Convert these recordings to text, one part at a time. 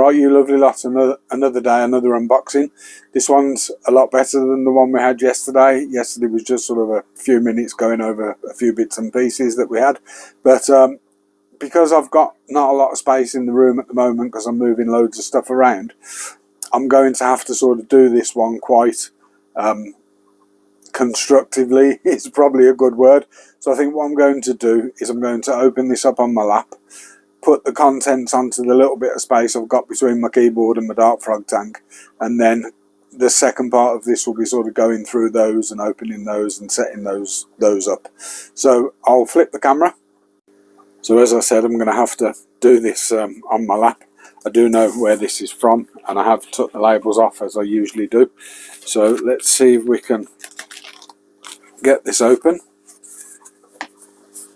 Right, you lovely lot, another day, another unboxing. This one's a lot better than the one we had yesterday. Yesterday was just sort of a few minutes going over a few bits and pieces that we had. But because I've got not a lot of space in the room at the moment because I'm moving loads of stuff around, I'm going to have to sort of do this one quite constructively. It's probably a good word. So I think what I'm going to do is I'm going to open this up on my lap, put the contents onto the little bit of space I've got between my keyboard and my Dart Frog tank, and then the second part of this will be sort of going through those and opening those and setting those up. So I'll flip the camera. So as I said, I'm going to have to do this on my lap. I do know where this is from, and I have took the labels off as I usually do. So let's see if we can get this open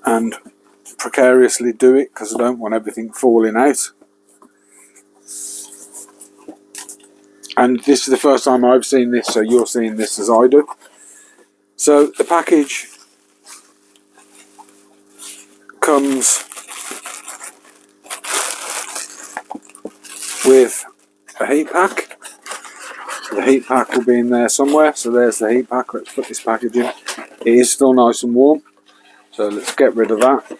and precariously do it because I don't want everything falling out. And this is the first time I've seen this, so you're seeing this as I do. So the package comes with a heat pack. The heat pack will be in there somewhere, so there's the heat pack. Let's put this package in. It is still nice and warm, so let's get rid of that.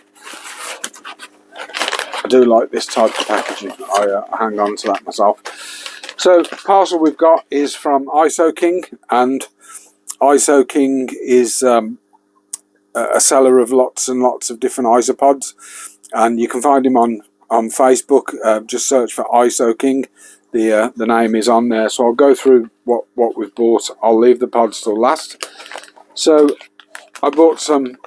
I do like this type of packaging. I hang on to that myself. So the parcel we've got is from Isoking, and Isoking is a seller of lots and lots of different isopods, and you can find him on Facebook. Just search for Isoking. The name is on there. So I'll go through what we've bought. I'll leave the pods till last. So I bought some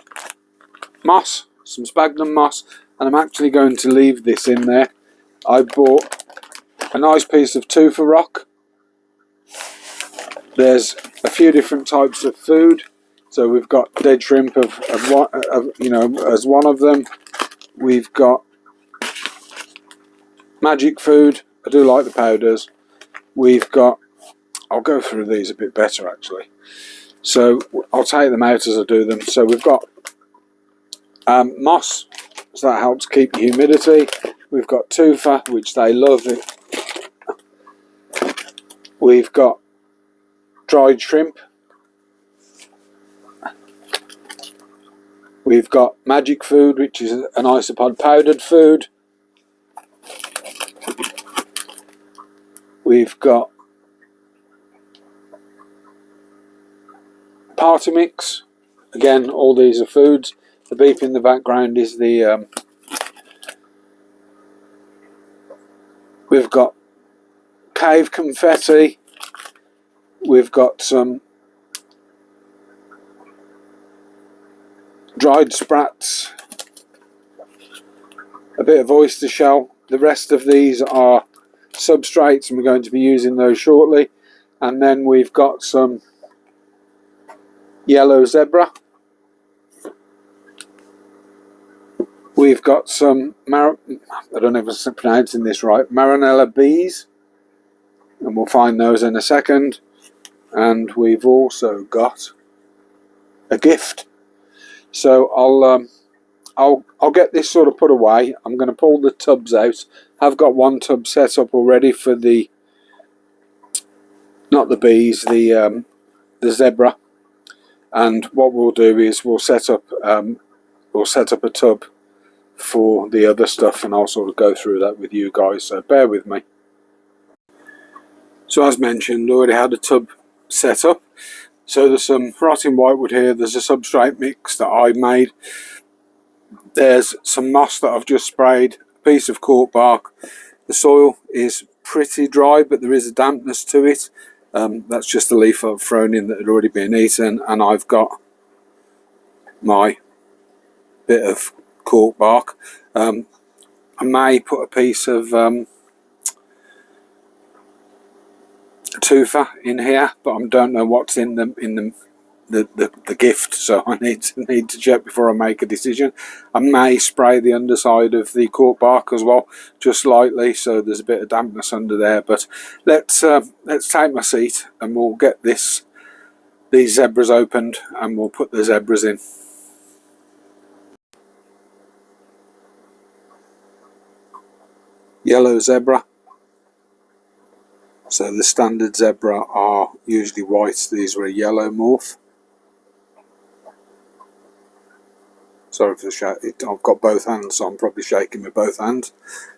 moss, some sphagnum moss, and I'm actually going to leave this in there. I bought a nice piece of tufa rock. There's a few different types of food. So we've got dead shrimp of you know, as one of them. We've got magic food. I do like the powders. We've got, I'll go through these a bit better actually. So I'll take them out as I do them. So we've got moss, so that helps keep the humidity. We've got tufa, which they love it. We've got dried shrimp. We've got magic food, which is an isopod powdered food. We've got party mix. Again, all these are foods. The beep in the background is the we've got cave confetti. We've got some dried sprats, a bit of oyster shell. The rest of these are substrates, and we're going to be using those shortly. And then we've got some yellow zebra. We've got some I don't know if I'm pronouncing this right, marinella bees, and we'll find those in a second. And we've also got a gift. So I'll get this sort of put away. I'm going to pull the tubs out. I've got one tub set up already for the, not the bees, the zebra. And what we'll do is we'll set up a tub for the other stuff, and I'll sort of go through that with you guys. So bear with me. So as mentioned, already had a tub set up. So there's some rotting whitewood here. There's a substrate mix that I made. There's some moss that I've just sprayed, a piece of cork bark. The soil is pretty dry, but there is a dampness to it. That's just a leaf I've thrown in that had already been eaten, and I've got my bit of cork bark. I may put a piece of tufa in here, but I don't know what's in the gift, so I need to check before I make a decision. I may spray the underside of the cork bark as well, just lightly, so there's a bit of dampness under there. But let's take my seat and we'll get these zebras opened, and we'll put the zebras in. Yellow zebra, So the standard zebra are usually white, these were a yellow morph. Sorry for the shake, I've got both hands, so I'm probably shaking with both hands.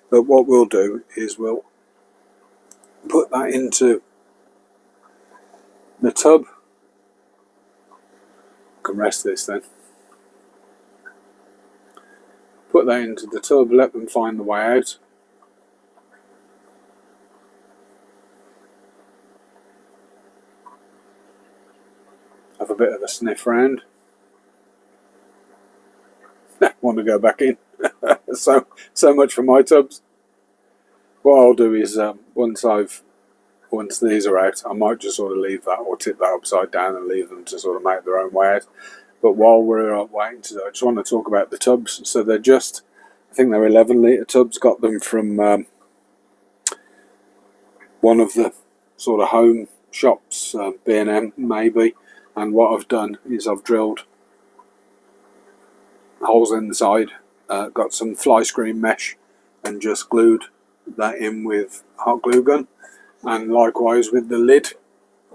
But what we'll do is we'll put that into the tub. I can rest this then. Put that into the tub, let them find the way out. Have a bit of a sniff round. Want to go back in. so much for my tubs. What I'll do is once these are out, I might just sort of leave that or tip that upside down and leave them to sort of make their own way out. But while we're waiting to do, I just want to talk about the tubs. So they're just, I think they're 11 litre tubs. Got them from one of the sort of home shops, B&M maybe. And what I've done is I've drilled holes in the side, got some fly screen mesh and just glued that in with hot glue gun, and likewise with the lid.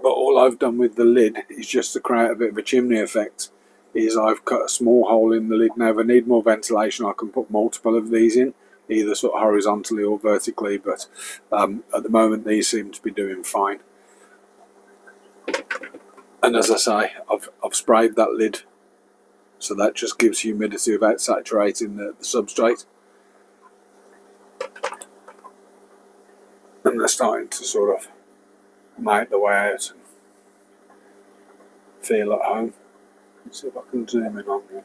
But all I've done with the lid is just to create a bit of a chimney effect, is I've cut a small hole in the lid. Now if I need more ventilation I can put multiple of these in, either sort of horizontally or vertically, but at the moment these seem to be doing fine. And as I say, I've sprayed that lid, so that just gives humidity without saturating the substrate. And they're starting to sort of make their way out and feel at home. Let's see if I can zoom in on them.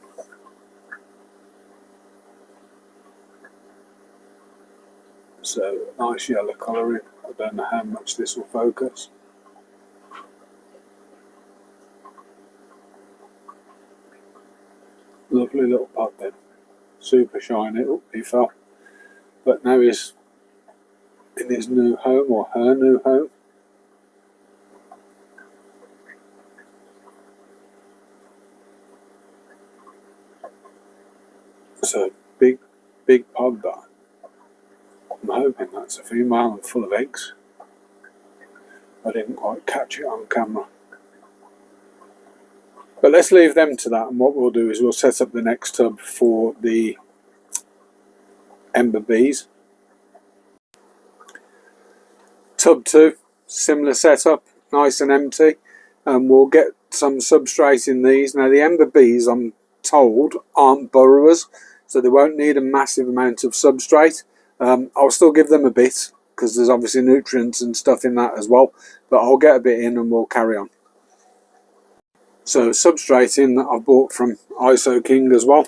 So, nice yellow colouring. I don't know how much this will focus. Lovely little pod then. Super shiny. Oh, he fell. But now he's in his new home, or her new home. So big pod that. I'm hoping that's a female and full of eggs. I didn't quite catch it on camera. But let's leave them to that, and what we'll do is we'll set up the next tub for the ember bees. Tub 2, similar setup, nice and empty, and we'll get some substrate in these. Now the ember bees, I'm told, aren't burrowers, so they won't need a massive amount of substrate. I'll still give them a bit because there's obviously nutrients and stuff in that as well, but I'll get a bit in and we'll carry on. So substrate in that I've bought from Isoking as well.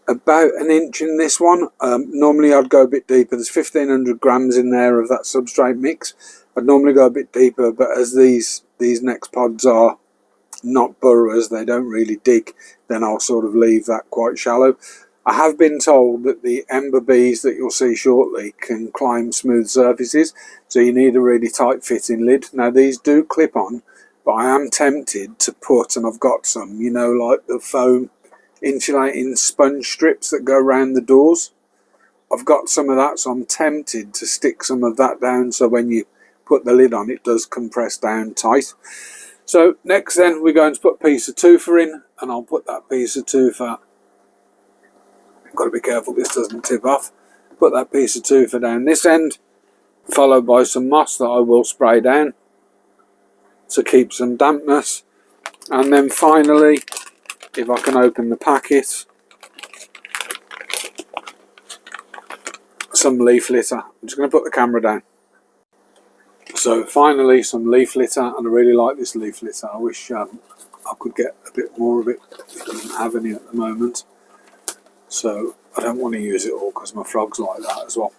About an inch in this one. Normally I'd go a bit deeper. There's 1500 grams in there of that substrate mix. I'd normally go a bit deeper, but as these next pods are not burrowers, they don't really dig, then I'll sort of leave that quite shallow. I have been told that the ember bees that you'll see shortly can climb smooth surfaces, so you need a really tight fitting lid. Now these do clip on, but I am tempted to put, and I've got some, you know, like the foam insulating sponge strips that go around the doors. I've got some of that, so I'm tempted to stick some of that down, so when you put the lid on it does compress down tight. So next then we're going to put a piece of tufa in, and I'll put that piece of tufa, I've got to be careful this doesn't tip off, put that piece of tufa down this end, followed by some moss that I will spray down to keep some dampness, and then finally, if I can open the packet, some leaf litter. I'm just going to put the camera down. So finally some leaf litter, and I really like this leaf litter. I wish I could get a bit more of it. It doesn't have any at the moment, so I don't want to use it all because my frogs like that as well.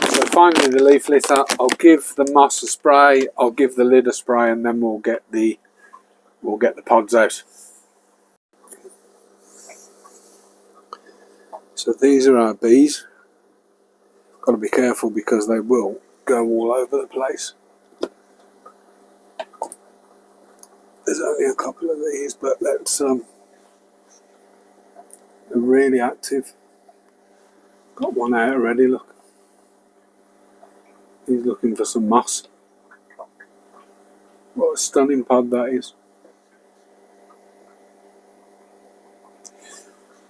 So finally the leaf litter, I'll give the moss a spray, I'll give the lid a spray, and then we'll get the pods out. So these are our bees. Got to be careful because they will go all over the place. There's only a couple of these, but let's they're really active. Got one out already, look. He's looking for some moss. What a stunning pod that is.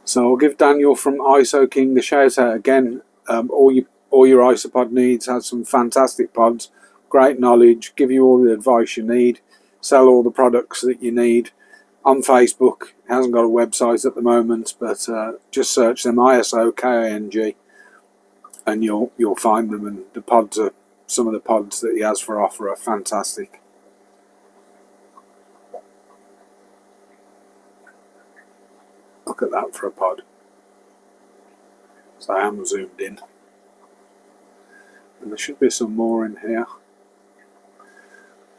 So I'll give Daniel from Isoking the shout out again. All your Isopod needs, has some fantastic pods, great knowledge, give you all the advice you need, sell all the products that you need. On Facebook, he hasn't got a website at the moment, but just search them Isoking, and you'll find them. And the pods are some of the pods that he has for offer are fantastic. Look at that for a pod. So I am zoomed in. And there should be some more in here.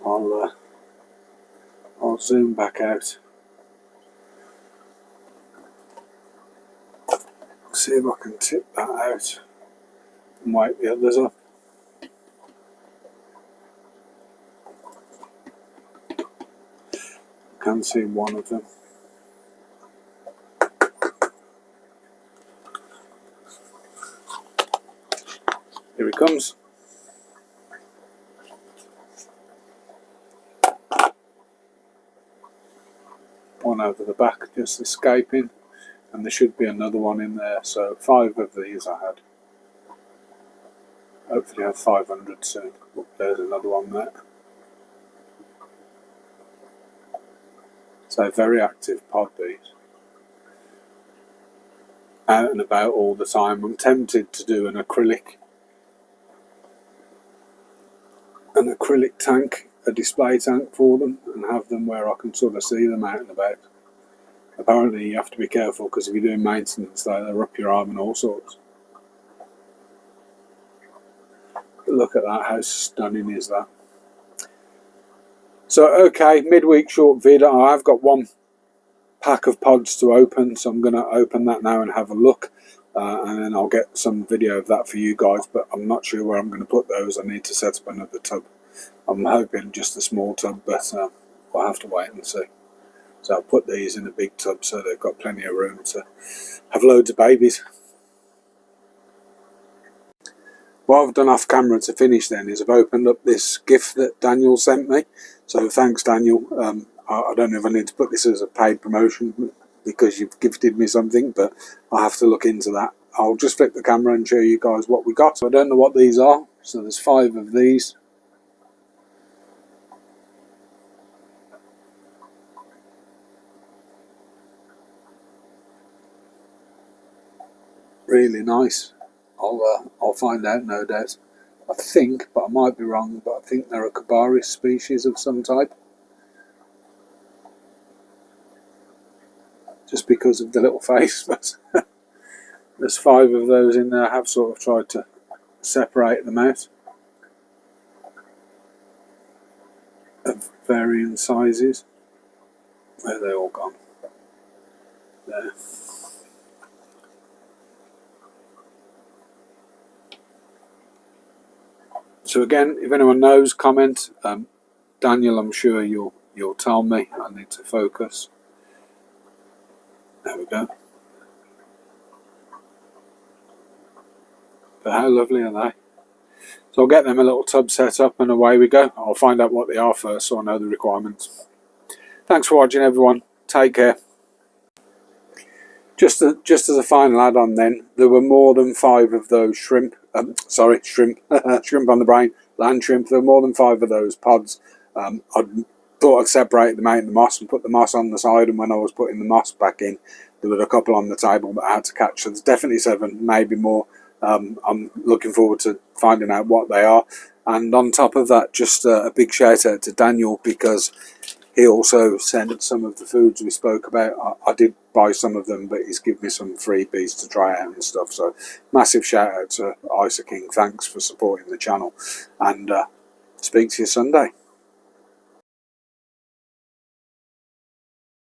I'll zoom back out. See if I can tip that out and wake the others up. I can see one of them. Here he comes. One over the back just escaping, and there should be another one in there. So 5 of these I had. Hopefully I have 500 soon. Oh, there's another one there. So very active pod these. Out and about all the time. I'm tempted to do an acrylic tank, a display tank for them, and have them where I can sort of see them out and about. Apparently you have to be careful because if you're doing maintenance they're up your arm and all sorts. But look at that, how stunning is that? So okay, midweek short vid. I have got one pack of pods to open, so I'm going to open that now and have a look, and then I'll get some video of that for you guys, but I'm not sure where I'm going to put those. I need to set up another tub. I'm hoping just a small tub, but I'll have to wait and see. So I'll put these in a big tub so they've got plenty of room to have loads of babies. What I've done off camera to finish then is I've opened up this gift that Daniel sent me. So thanks Daniel. I don't know if I need to put this as a paid promotion because you've gifted me something, but I'll have to look into that. I'll just flip the camera and show you guys what we got. So I don't know what these are. So there's 5 of these. Really nice. I'll find out, no doubt. I think, but I might be wrong, but I think they're a Cabaris species of some type. Just because of the little face, but there's 5 of those in there. I have sort of tried to separate them out of varying sizes. Where are they all gone? There. So again, if anyone knows, comment. Daniel, I'm sure you'll tell me. I need to focus. There we go. But how lovely are they? So I'll get them a little tub set up and away we go. I'll find out what they are first so I know the requirements. Thanks for watching everyone. Take care. Just as a final add-on then, there were more than 5 of those shrimp shrimp on the brain, land shrimp. There were more than 5 of those pods. I thought I'd separate them out in the moss and put the moss on the side, and when I was putting the moss back in, there were a couple on the table that I had to catch. So there's definitely 7, maybe more. I'm looking forward to finding out what they are. And on top of that, just a big shout out to Daniel, because he also sent some of the foods we spoke about. I did buy some of them, but he's given me some freebies to try out and stuff. So massive shout out to Isoking. Thanks for supporting the channel, and speak to you Sunday.